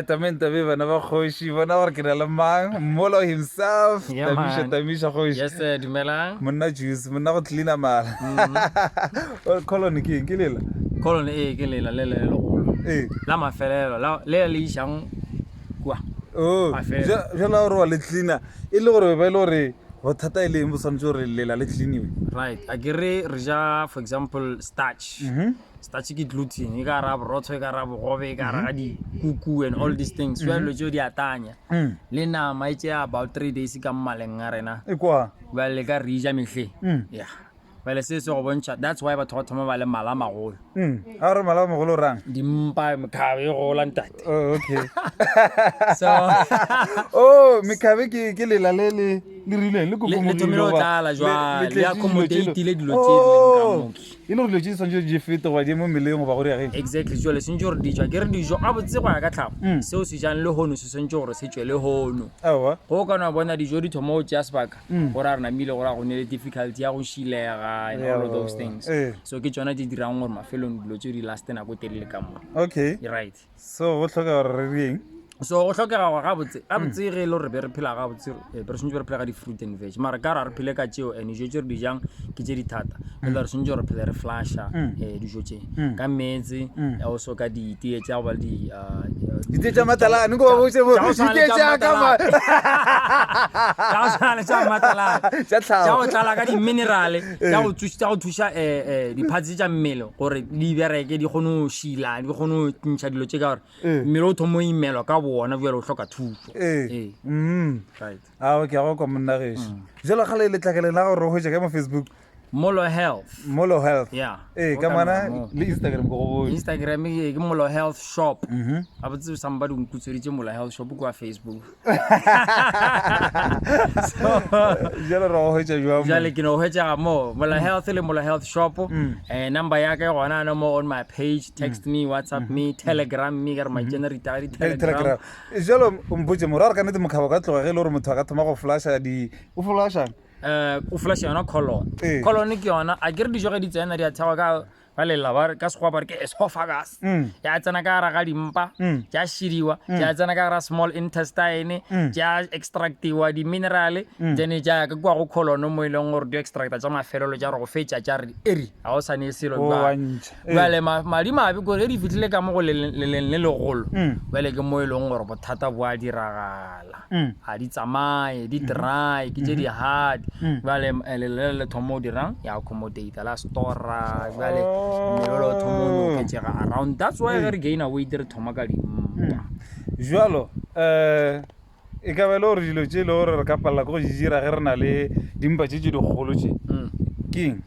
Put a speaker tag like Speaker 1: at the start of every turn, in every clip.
Speaker 1: También bana ba kgoši bona gore ke na le mang Molo himself
Speaker 2: Yeah, man.
Speaker 1: Tamisha kgoši
Speaker 2: Yes, sir, dumelang.
Speaker 1: monna juice monna go cleana mala colony ke eng ke lela
Speaker 2: Colon ke lela le legolo.
Speaker 1: ee
Speaker 2: La mafelelo, le išang kwa.
Speaker 1: o
Speaker 2: Mafelo.
Speaker 1: jala gore wa le cleana e le gore ba ile gore bothata e leng bo tshwanetse gore lela le cleaniwe
Speaker 2: Right. Akere re ja, for example, starch. Starch ke gluten, e ka ra borotho, e ka ra bogobe, e ka ra di kuku and all these things. So lo jo di atanya. Le nama e tšea about 3 days ka mmaleng a rena.
Speaker 1: e kwa
Speaker 2: Ba le ka re ja mehle. Yeah. Ba le se se go bontšha. That's why batho ba thoma ba le mala magolo.
Speaker 1: a re mala mogolo rang
Speaker 2: Dimpa mekhabe e gola ntate.
Speaker 1: oh okay
Speaker 2: So
Speaker 1: oh mekhabe ke lela le rileng le
Speaker 2: le thomile go tlala jwale le accommodate-ile dilo tse
Speaker 1: oh
Speaker 2: di leng ka moo.
Speaker 1: e le gore dilo tse di tshwanetse di fete goba di mo meleng goba gore ya ge
Speaker 2: Exactly jwale sentse gore dijo ke re dijo a botse go ya ka tlhago seo se jang le hono se sentse gore se tswe le hono
Speaker 1: awa
Speaker 2: go ka na bona dijo di thoma go tšea sebaka gore a re namile gore a go ne le difficulty ya go šilega and all of those things so ke tsona di dirang gore mafelong dilo tse di last nako telele ka moo.
Speaker 1: okay
Speaker 2: Right.
Speaker 1: so go tlhoka gore re reng
Speaker 2: So go tlhokega go gabotse ge le gore be re phela gabotse re sentse re phela ka di-fruit and veg mara ka ra re phele ka tšeo and dijo tse re di jang ke tse di thata le re sentse re phele re flasha dijo tse ka metsi also ka ditee tša go ba le
Speaker 1: dite tša matalane ko ba botse mo dite tša ka ma
Speaker 2: tša matalane
Speaker 1: tša
Speaker 2: tša
Speaker 1: tlhago
Speaker 2: go tlala ka di-minerale tša go thuša diphatsi tša mmele gore di bereke di kgone go šila di kgone go ntšha dilo tše ka gore mmele o thomo imelwa ka bona bjale o hloka thuso. Right.
Speaker 1: okay go kwa monna gešo jalo gale le tlakeleng la gore o hwetša ka mo Facebook
Speaker 2: Molo Health.
Speaker 1: Molo Health
Speaker 2: Yeah.
Speaker 1: ka mana le Instagram go go
Speaker 2: Instagram ke Molo Health Shop. A botse somebody o nkutseditse Molo Health Shop kwa Facebook.
Speaker 1: jalo re go hwetša jwa
Speaker 2: Jale ke no hwetša mo Molo Health le Molo Health Shop. Number ya ka gona na mo on my page, text me, WhatsApp me, Telegram me ga re my generator Telegram.
Speaker 1: jalo o mpotse mo ra re ka nete mokhaba ka tloga ge le gore motho a ka thoma go flasha o flasha
Speaker 2: O flash yona colon. Colon ke yona a ke re dijo ga di tsena di a thagwa ka lela ba ke sekgoa ba re ke esophagus ya tsena ka ra ga dimpa ja šidiwa ja tsena ka ra small intestine ja extractiwa di minerale then ja ka kwa go colon mo ileng gore di extracta tša mafelelo ja re go fetša ja re eri a o sane selo jwale madi mabe gore di fitlhile ka mo go leleng le legolo jwale ke mo ileng gore bothata bo a diragala ga di tsamaye di dry ke tše di hard jwale le thomo o dirang ya accommodate la stora jwale melolo thomo ke tšega around that's why re gain weight re thoma ka dimpa
Speaker 1: jalo e ka ba le gore dilo tše e le gore re ka palela ko go dira ge re na le dimpa tše tše dikgolo tše keng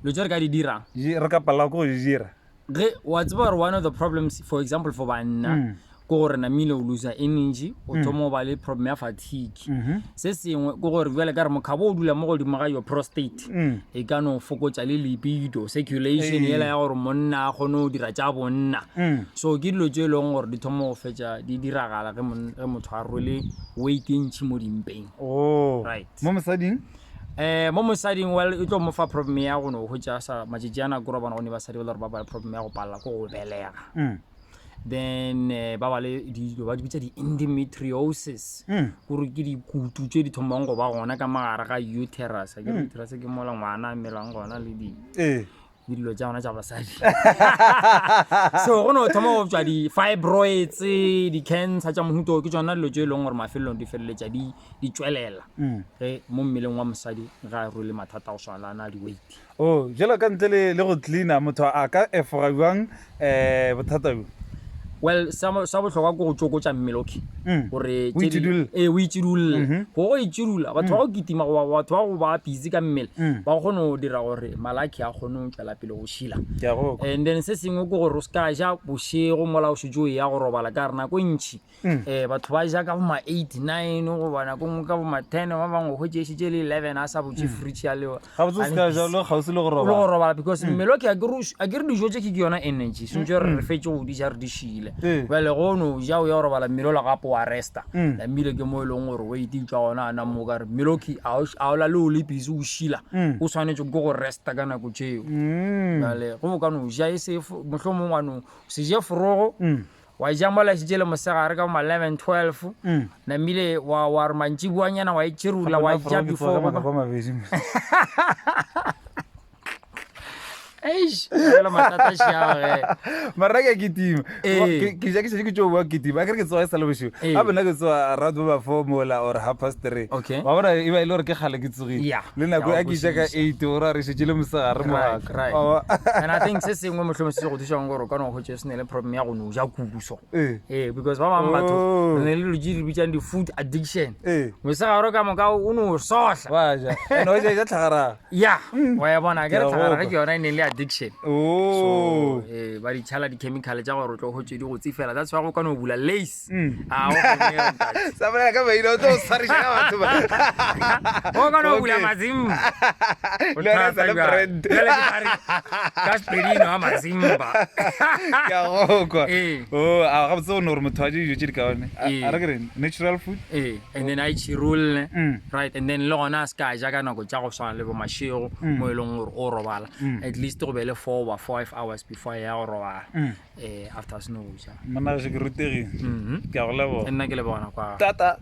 Speaker 2: lo tše re ka di dirang
Speaker 1: re ka palela ko go dira
Speaker 2: ge wa tseba gore one of the problems for example for banna ko gore namile o losa energy o thoma o ba le problem ya fatigue se sengwe ko gore bjale ka re mokhabo o dula mo godimo ga your prostate e ka no fokotša le libido circulation ela ya gore monna a kgone go dira tša bonna so ke dilo tše e leng gore di thoma go fetša di diragala ge motho a rwele weight e ntšhi mo dimpeng right
Speaker 1: mo mosading
Speaker 2: mo mosading well e tlo mo fa problem ya go no hwetša sa matšatši a nako re bona gone basadi ba le gore ba ba le problem ya go palela ko go belega then ba ba le dilo ba di bitsa di-endometriosis gore ke dikutu tše di thomang go ba gona ka magare ga uterus ke uterus ke mola ngwana melang gona le dilo tša gona tša basadi so go no thoma go tšwa di-fibroids di-cancer tša mohuto ke tšona dilo tše e leng gore mafelelong di feleletša di tšwelela ge mo mmeleng wa mosadi ga a rwele mathata go swalana di-weight
Speaker 1: jalo ka ntle le go cleana motho a ka efoga jwang bothata bo
Speaker 2: well sa bohlokwa ko go tsokotša mmele okay gore
Speaker 1: o
Speaker 2: itšhidulle go itšhidula batho ba go kitima batho ba go ba busy ka mmele ba go kgone go dira gore malaki a kgone go tšwela pele go šila and then se sengwe ke gore o se ka ja bošego mola o šetse o ya go robala ka re nako ntšhi batho ba ja ka boma 8-9 go bona kongwe ka boma 10 ba bangwe go tšešitše le 11 a sa botse fridge ya leo go robala because mmele okay a ke re dijo tše ke yona energy sentse re fetse go di ja re di šile bjale go no ja o ya go robala mmele ola gape wa resta mmele ke mo e leng gore weight e tswa gona a namo ka re mmele okay a o la le o le busy o šila o swanetše ke go resta ka nako tšeo bjale go bo ka no ja e se mohlomongwe ano se je forogo wa ja mola se jele mosegare ka ma 11-12 namile wa re mantsibuanyana wa itshirula wa ja before la matata xiao
Speaker 1: mara ke kitima ke ja ke se ke tšo bua kitima a kere ke tsoga e sa le bošio a bona ke tsoga around ba 4 mola or 3:30 wa bona e ba e le gore ke kgale ke tsogile le nako a ke ja ka 8 ora re šetse le mosegare moaka
Speaker 2: and I think se sengwe motlhomo se go thušang gore o ka no go tšea se ne le problem ya go no ja kubuso because ba bangwe batho ne le loji re bitsang di-food addiction mosegare ka moka o no sohla
Speaker 1: wa ja and o ja tlhagaraga
Speaker 2: ya wa ya bona ke re tlhagaraga ke yona e ne le addiction so ba di chala di-chemical tša gore o tlo go tse di go tsifela that's why go ka no bula lace
Speaker 1: sa bona ka baile o tlo sariša ka batho ba
Speaker 2: o ka no bula mazimba ka spedino a mazimba
Speaker 1: ke a gokwa a gabotse o ne gore motho wa dijo tse di kaone a re kere natural food
Speaker 2: and then a itšhirolne right and then le gona a se ka ja ka nako tša go swana le bo mašego mo e leng gore o robala at least go be le 4 or 5 hours before ya go robala after snow ja
Speaker 1: mona ge ke rutegile ke a go leboga
Speaker 2: nna ke le bona kwa
Speaker 1: tata